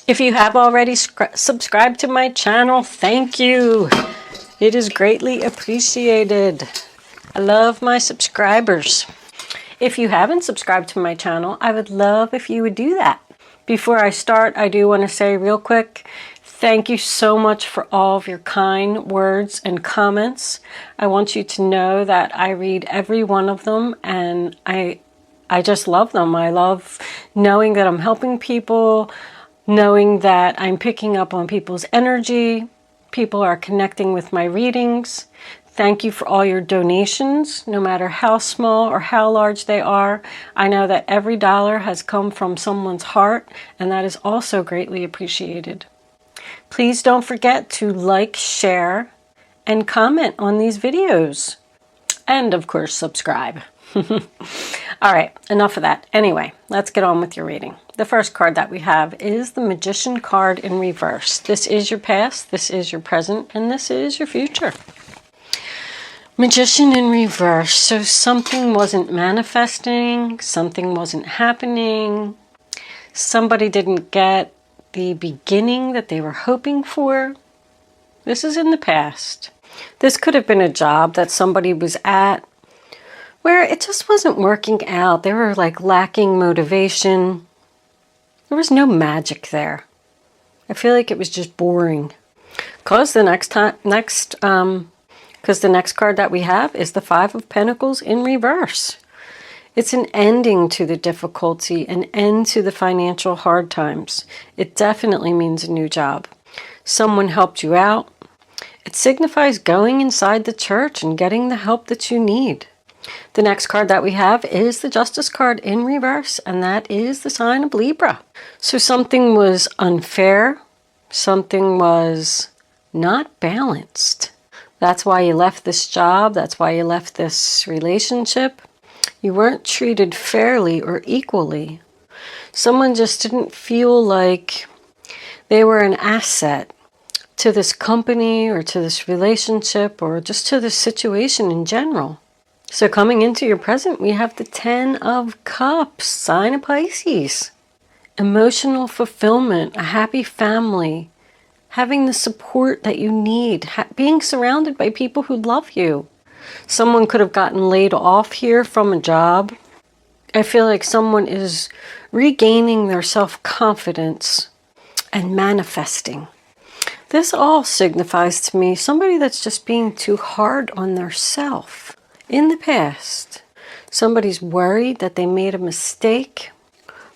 If you have already subscribed to my channel, thank you. It is greatly appreciated. I love my subscribers. If you haven't subscribed to my channel, I would love if you would do that. Before I start, I do want to say real quick, thank you so much for all of your kind words and comments. I want you to know that I read every one of them, and I just love them. I love knowing that I'm helping people, knowing that I'm picking up on people's energy. People are connecting with my readings. Thank you for all your donations, no matter how small or how large they are. I know that every dollar has come from someone's heart, and that is also greatly appreciated. Please don't forget to like, share, and comment on these videos. And of course, subscribe. All right, enough of that. Anyway, let's get on with your reading. The first card that we have is the Magician card in reverse. This is your past, this is your present, and this is your future. Magician in reverse. So something wasn't manifesting, something wasn't happening, somebody didn't get the beginning that they were hoping for. This is in the past. This could have been a job that somebody was at where it just wasn't working out. They were like lacking motivation. There was no magic there. I feel like it was just boring. Because the next card that we have is the Five of Pentacles in reverse. It's an ending to the difficulty, an end to the financial hard times. It definitely means a new job. Someone helped you out. It signifies going inside the church and getting the help that you need. The next card that we have is the Justice card in reverse, and that is the sign of Libra. So something was unfair, something was not balanced. That's why you left this job, that's why you left this relationship. You weren't treated fairly or equally. Someone just didn't feel like they were an asset to this company or to this relationship or just to this situation in general. So coming into your present, we have the Ten of Cups, sign of Pisces. Emotional fulfillment, a happy family, having the support that you need, being surrounded by people who love you. Someone could have gotten laid off here from a job. I feel like someone is regaining their self-confidence and manifesting. This all signifies to me somebody that's just being too hard on their self. In the past, somebody's worried that they made a mistake.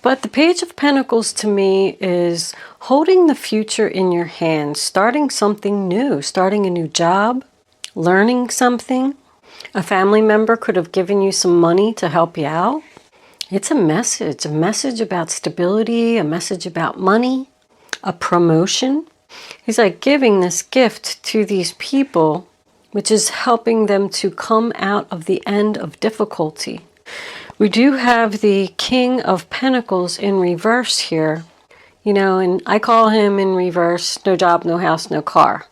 But the Page of Pentacles to me is holding the future in your hands, starting something new, starting a new job, learning something. A family member could have given you some money to help you out. It's a message about stability, a message about money, a promotion. He's like giving this gift to these people, which is helping them to come out of the end of difficulty. We do have the King of Pentacles in reverse here, you know, and I call him in reverse, no job, no house, no car.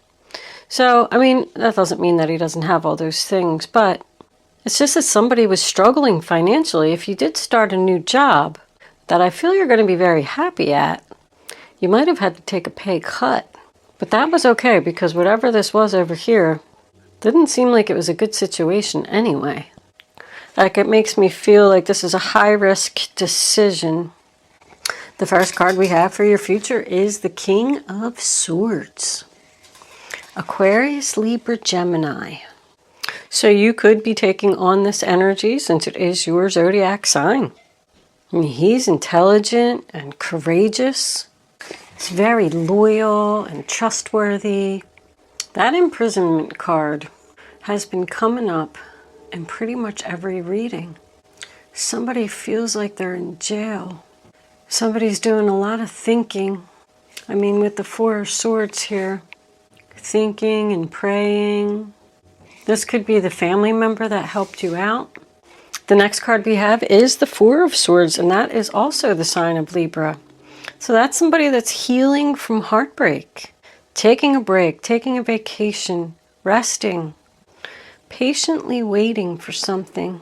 So, I mean, that doesn't mean that he doesn't have all those things, but it's just that somebody was struggling financially. If you did start a new job that I feel you're going to be very happy at, you might have had to take a pay cut. But that was okay, because whatever this was over here didn't seem like it was a good situation anyway. Like, it makes me feel like this is a high-risk decision. The first card we have for your future is the King of Swords. Aquarius, Libra, Gemini. So you could be taking on this energy since it is your zodiac sign. I mean, he's intelligent and courageous. He's very loyal and trustworthy. That imprisonment card has been coming up in pretty much every reading. Somebody feels like they're in jail. Somebody's doing a lot of thinking. I mean, with the Four of Swords here, thinking and praying. This could be the family member that helped you out. The next card we have is the Four of Swords, and that is also the sign of Libra. So that's somebody that's healing from heartbreak, taking a break, taking a vacation, resting, patiently waiting for something.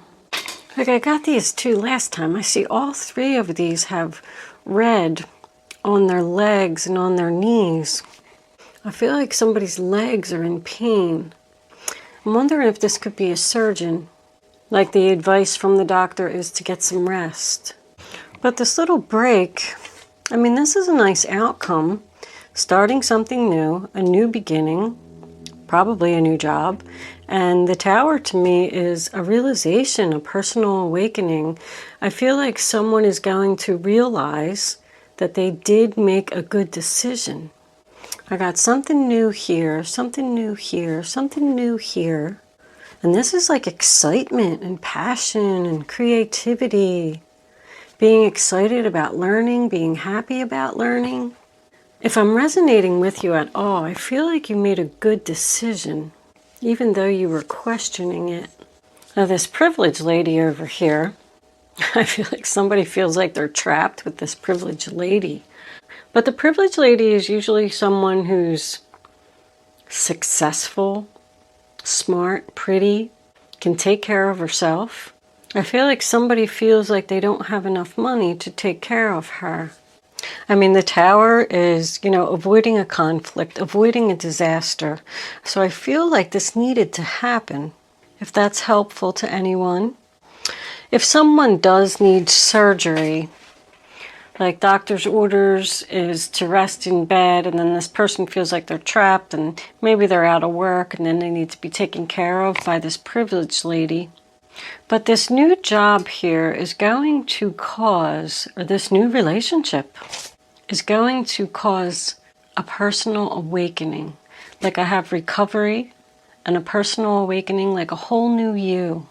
Like, I got these two last time. I see all three of these have red on their legs and on their knees. I feel like somebody's legs are in pain. I'm wondering if this could be a surgeon. Like the advice from the doctor is to get some rest. But this little break, I mean, this is a nice outcome. Starting something new, a new beginning, probably a new job. And the Tower to me is a realization, a personal awakening. I feel like someone is going to realize that they did make a good decision. I got something new here, something new here, something new here. And this is like excitement and passion and creativity. Being excited about learning, being happy about learning. If I'm resonating with you at all, I feel like you made a good decision, even though you were questioning it. Now this privileged lady over here, I feel like somebody feels like they're trapped with this privileged lady. But the privileged lady is usually someone who's successful, smart, pretty, can take care of herself. I feel like somebody feels like they don't have enough money to take care of her. I mean, the Tower is, avoiding a conflict, avoiding a disaster. So I feel like this needed to happen, if that's helpful to anyone. If someone does need surgery, like doctor's orders is to rest in bed, and then this person feels like they're trapped, and maybe they're out of work, and then they need to be taken care of by this privileged lady. But this new job here is going to cause, or this new relationship is going to cause a personal awakening. Like I have recovery and a personal awakening, like a whole new you.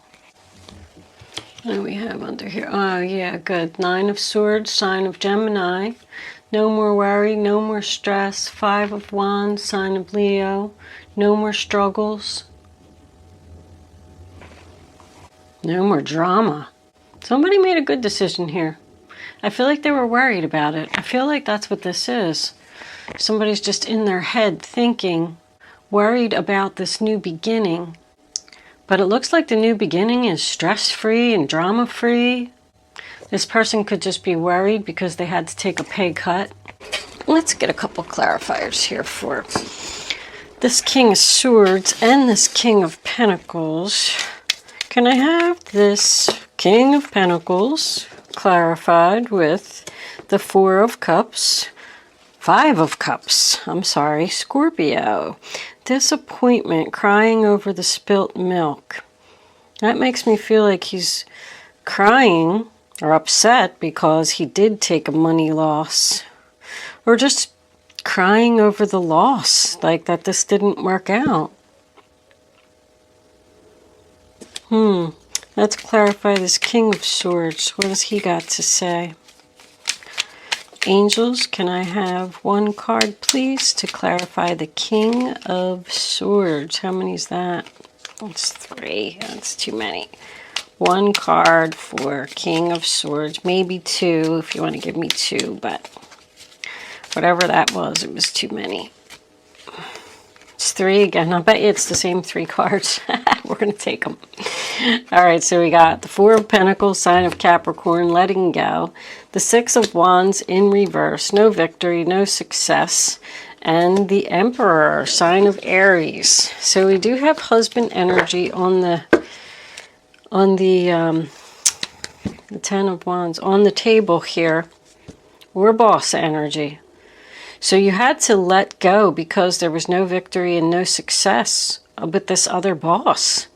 What do we have under here? Oh yeah, good. 9 of Swords, sign of Gemini. No more worry, no more stress. 5 of Wands, sign of Leo. No more struggles. No more drama. Somebody made a good decision here. I feel like they were worried about it. I feel like that's what this is. Somebody's just in their head thinking, worried about this new beginning. But it looks like the new beginning is stress-free and drama-free. This person could just be worried because they had to take a pay cut. Let's get a couple clarifiers here for this King of Swords and this King of Pentacles. Can I have this King of Pentacles clarified with the 4 of Cups, 5 of Cups, Scorpio. Disappointment, crying over the spilt milk. That makes me feel like he's crying or upset because he did take a money loss. Or just crying over the loss, like that this didn't work out. Let's clarify this King of Swords. What has he got to say? Angels, can I have one card, please, to clarify the King of Swords? How many is that? That's 3. That's too many. One card for King of Swords. Maybe 2 if you want to give me 2, but whatever that was, it was too many. It's 3 again. I bet you it's the same 3 cards. We're going to take them. All right, so we got the 4 of Pentacles, sign of Capricorn, letting go. The 6 of Wands in reverse, no victory, no success. And the Emperor, sign of Aries. So we do have husband energy on the 10 of Wands on the table here. Or boss energy. So you had to let go because there was no victory and no success with this other boss.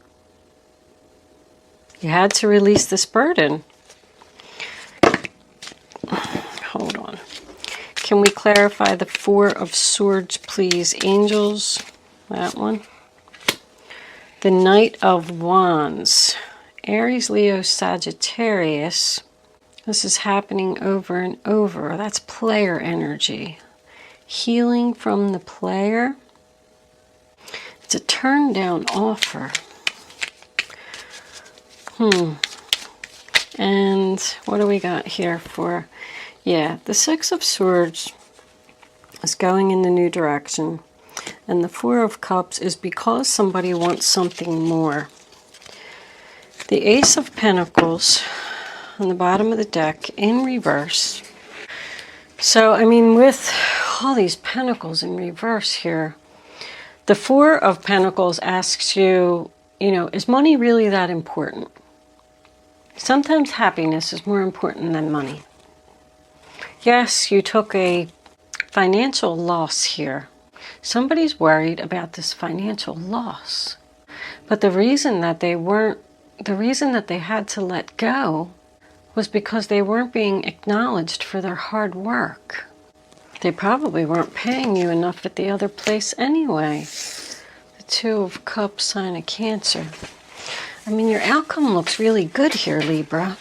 You had to release this burden. Hold on. Can we clarify the 4 of Swords, please? Angels, that one. The Knight of Wands. Aries, Leo, Sagittarius. This is happening over and over. That's player energy. Healing from the player. It's a turn down offer. And what do we got here for? Yeah, the 6 of Swords is going in the new direction. And the 4 of Cups is because somebody wants something more. The Ace of Pentacles on the bottom of the deck in reverse. So, I mean, with all these pentacles in reverse here, the Four of Pentacles asks you, you know, is money really that important? Sometimes happiness is more important than money. Yes, you took a financial loss here. Somebody's worried about this financial loss. But the reason that they had to let go was because they weren't being acknowledged for their hard work. They probably weren't paying you enough at the other place anyway. The Two of Cups, sign of Cancer. I mean, your outcome looks really good here, Libra.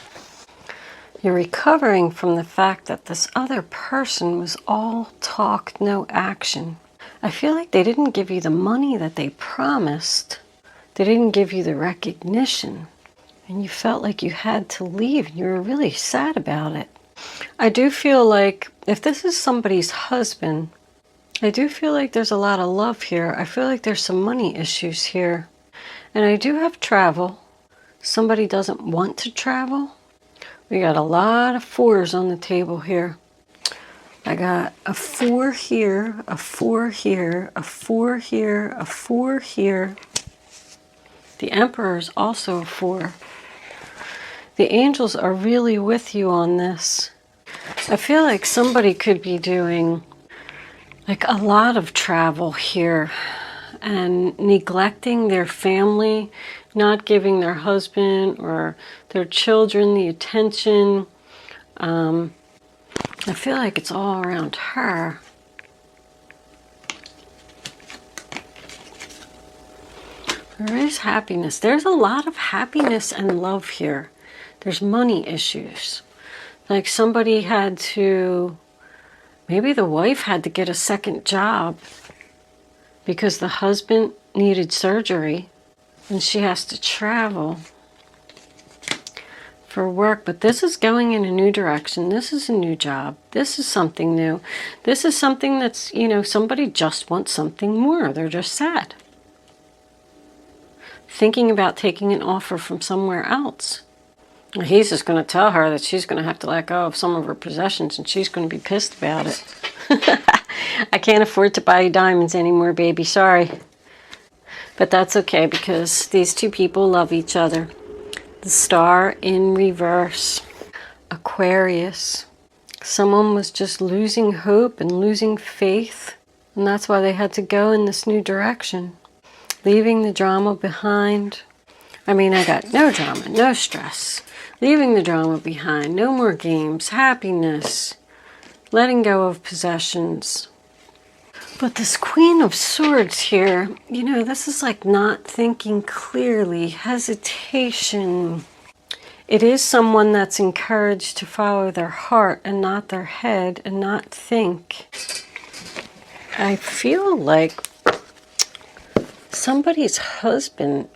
You're recovering from the fact that this other person was all talk, no action. I feel like they didn't give you the money that they promised. They didn't give you the recognition. And you felt like you had to leave. You were really sad about it. I do feel like if this is somebody's husband, I do feel like there's a lot of love here. I feel like there's some money issues here. And I do have travel. Somebody doesn't want to travel. We got a lot of fours on the table here. I got a 4 here, a 4 here, a 4 here, a 4 here. The Emperor is also a 4. The angels are really with you on this. I feel like somebody could be doing like a lot of travel here and neglecting their family, not giving their husband or their children the attention. I feel like it's all around her. There is happiness. There's a lot of happiness and love here. There's money issues. Like somebody had to, maybe the wife had to get a second job because the husband needed surgery and she has to travel for work. But this is going in a new direction. This is a new job. This is something new. This is something that's, you know, somebody just wants something more. They're just sad. Thinking about taking an offer from somewhere else. He's just going to tell her that she's going to have to let go of some of her possessions and she's going to be pissed about it. I can't afford to buy you diamonds anymore, baby. Sorry. But that's okay because these two people love each other. The Star in reverse. Aquarius. Someone was just losing hope and losing faith. And that's why they had to go in this new direction. Leaving the drama behind. I mean, I got no drama, no stress. Leaving the drama behind. No more games. Happiness. Letting go of possessions. But this Queen of Swords here, you know, this is like not thinking clearly. Hesitation. It is someone that's encouraged to follow their heart and not their head and not think. I feel like somebody's husband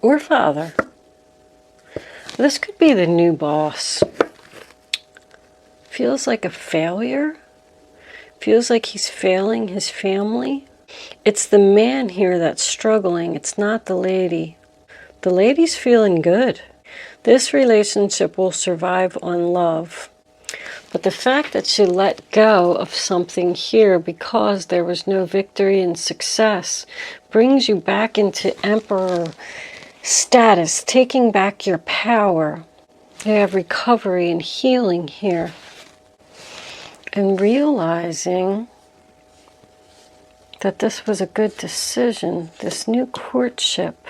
or father. This could be the new boss. Feels like a failure. Feels like he's failing his family. It's the man here that's struggling. It's not the lady. The lady's feeling good. This relationship will survive on love. But the fact that she let go of something here because there was no victory and success brings you back into Emperor status, taking back your power. You have recovery and healing here. And realizing that this was a good decision, this new courtship.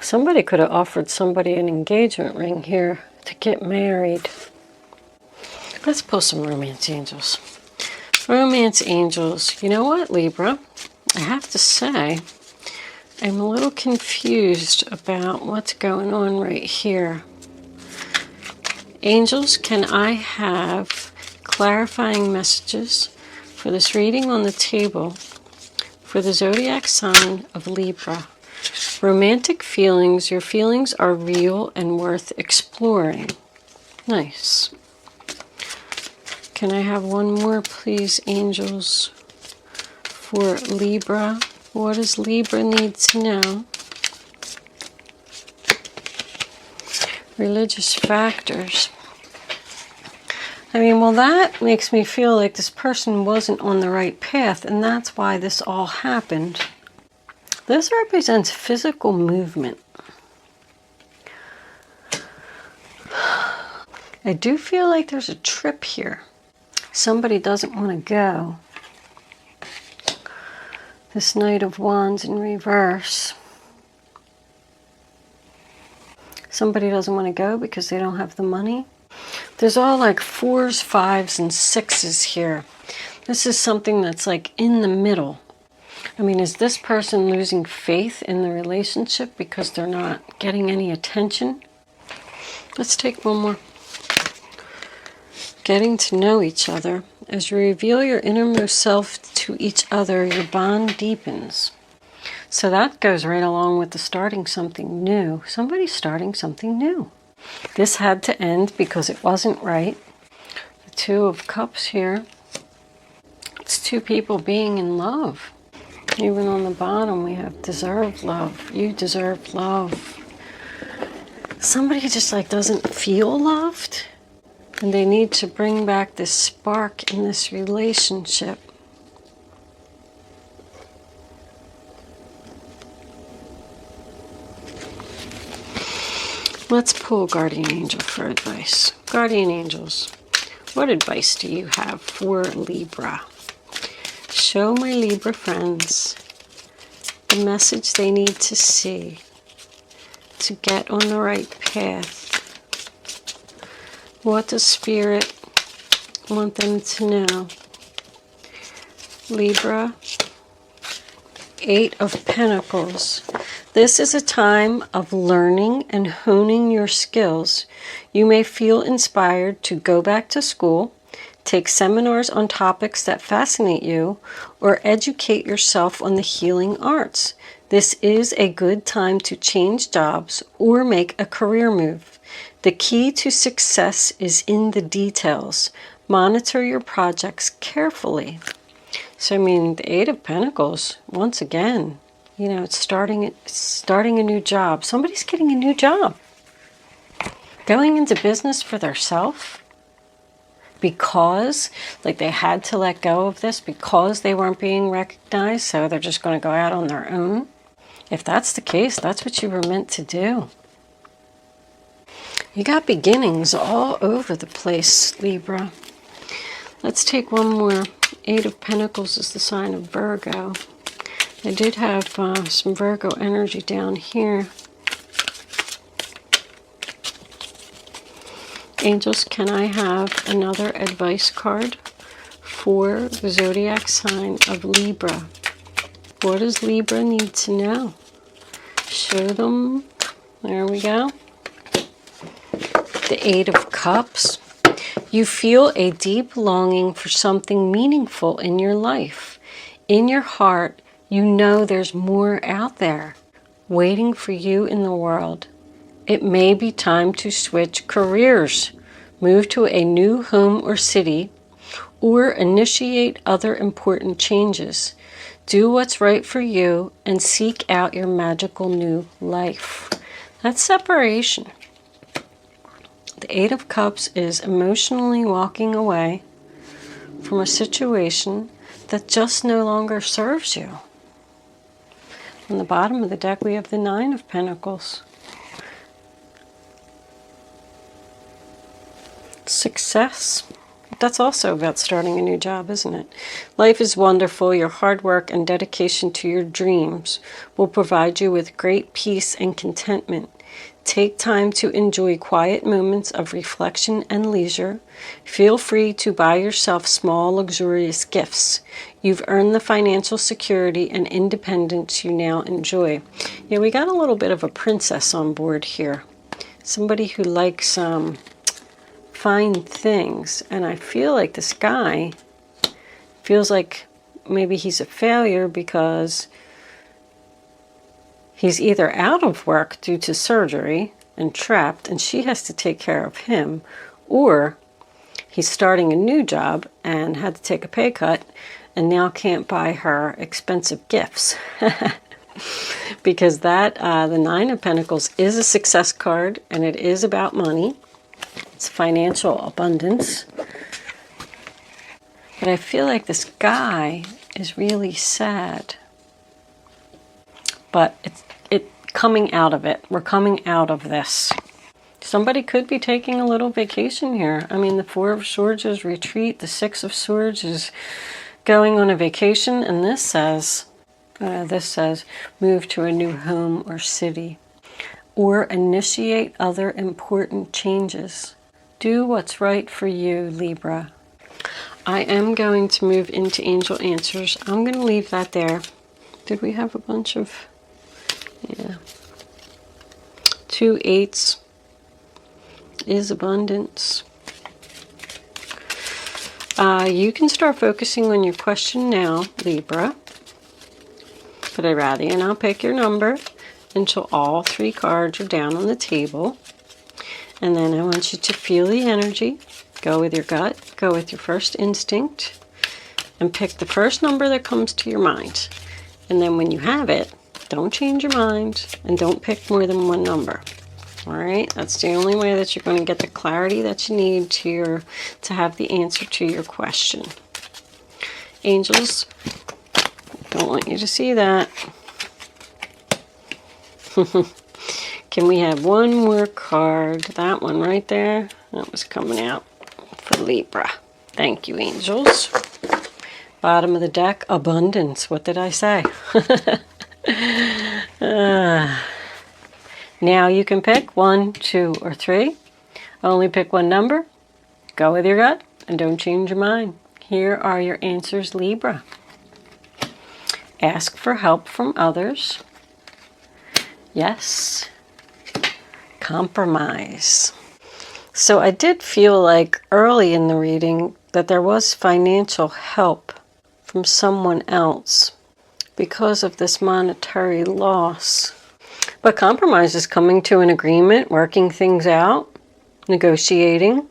Somebody could have offered somebody an engagement ring here to get married. Let's pull some romance angels. Romance angels. You know what, Libra? I have to say, I'm a little confused about what's going on right here. Angels, can I have clarifying messages for this reading on the table for the zodiac sign of Libra? Romantic feelings. Your feelings are real and worth exploring. Nice. Can I have one more, please, angels, for Libra? What does Libra need to know? Religious factors. I mean, well, that makes me feel like this person wasn't on the right path, and that's why this all happened. This represents physical movement. I do feel like there's a trip here. Somebody doesn't want to go. This Knight of Wands in reverse. Somebody doesn't want to go because they don't have the money. There's all like 4s, 5s, and 6s here. This is something that's like in the middle. I mean, is this person losing faith in the relationship because they're not getting any attention? Let's take one more. Getting to know each other. As you reveal your innermost self to each other, your bond deepens. So that goes right along with the starting something new. Somebody's starting something new. This had to end because it wasn't right. The 2 of Cups here. It's 2 people being in love. Even on the bottom we have deserve love. You deserve love. Somebody just like doesn't feel loved. And they need to bring back this spark in this relationship. Let's pull Guardian Angel for advice. Guardian Angels, what advice do you have for Libra? Show my Libra friends the message they need to see to get on the right path. What does Spirit want them to know? Libra, 8 of Pentacles. This is a time of learning and honing your skills. You may feel inspired to go back to school, take seminars on topics that fascinate you, or educate yourself on the healing arts. This is a good time to change jobs or make a career move. The key to success is in the details. Monitor your projects carefully. So, I mean, the 8 of Pentacles, once again, you know, it's starting a new job. Somebody's getting a new job. Going into business for themselves because, like, they had to let go of this because they weren't being recognized, so they're just going to go out on their own. If that's the case, that's what you were meant to do. You got beginnings all over the place, Libra. Let's take one more. 8 of Pentacles is the sign of Virgo. I did have some Virgo energy down here. Angels, can I have another advice card for the zodiac sign of Libra? What does Libra need to know? Show them. There we go. The 8 of Cups. You feel a deep longing for something meaningful in your life. In your heart, you know there's more out there waiting for you in the world. It may be time to switch careers, move to a new home or city, or initiate other important changes. Do what's right for you and seek out your magical new life. That's separation. The 8 of Cups is emotionally walking away from a situation that just no longer serves you. On the bottom of the deck, we have the 9 of Pentacles. Success. That's also about starting a new job, isn't it? Life is wonderful. Your hard work and dedication to your dreams will provide you with great peace and contentment. Take time to enjoy quiet moments of reflection and leisure. Feel free to buy yourself small, luxurious gifts. You've earned the financial security and independence you now enjoy. Yeah, we got a little bit of a princess on board here. Somebody who likes fine things. And I feel like this guy feels like maybe he's a failure because he's either out of work due to surgery and trapped, and she has to take care of him, or he's starting a new job and had to take a pay cut and now can't buy her expensive gifts. Because that, the 9 of Pentacles is a success card, and it is about money. It's financial abundance. But I feel like this guy is really sad. But it's coming out of it. We're coming out of this. Somebody could be taking a little vacation here. I mean, the Four of Swords is retreat. The Six of Swords is going on a vacation. And this says move to a new home or city. Or initiate other important changes. Do what's right for you, Libra. I am going to move into angel answers. I'm going to leave that there. Did we have a bunch of... Yeah. 2 8s is abundance. You can start focusing on your question now, Libra. But I'd rather you not pick your number until all 3 cards are down on the table. And then I want you to feel the energy. Go with your gut. Go with your first instinct. And pick the first number that comes to your mind. And then when you have it, don't change your mind and don't pick more than one number. All right, that's the only way that you're going to get the clarity that you need to have the answer to your question. Angels, don't want you to see that. Can we have one more card? That one right there, that was coming out for Libra. Thank you, angels. Bottom of the deck, abundance. What did I say? Now you can pick 1, 2, or 3. Only pick one number. Go with your gut and don't change your mind. Here are your answers, Libra. Ask for help from others. Yes. Compromise. So I did feel like early in the reading that there was financial help from someone else because of this monetary loss. But compromise is coming to an agreement, working things out, negotiating.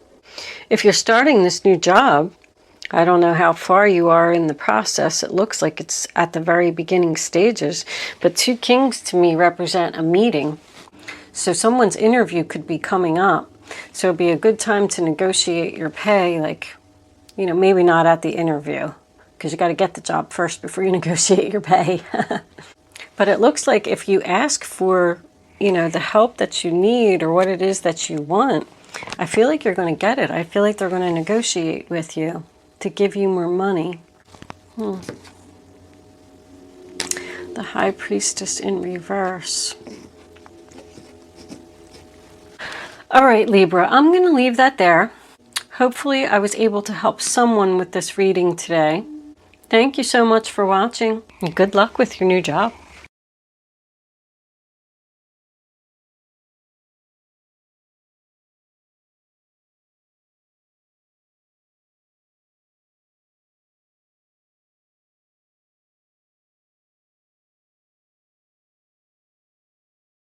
If you're starting this new job, I don't know how far you are in the process. It looks like it's at the very beginning stages. But 2 kings to me represent a meeting. So someone's interview could be coming up. So it'd be a good time to negotiate your pay, like, you know, maybe not at the interview, because you got to get the job first before you negotiate your pay. But it looks like if you ask for, you know, the help that you need or what it is that you want, I feel like you're going to get it. I feel like they're going to negotiate with you to give you more money. The High Priestess in reverse. All right, Libra, I'm going to leave that there. Hopefully I was able to help someone with this reading today. Thank you so much for watching, and good luck with your new job.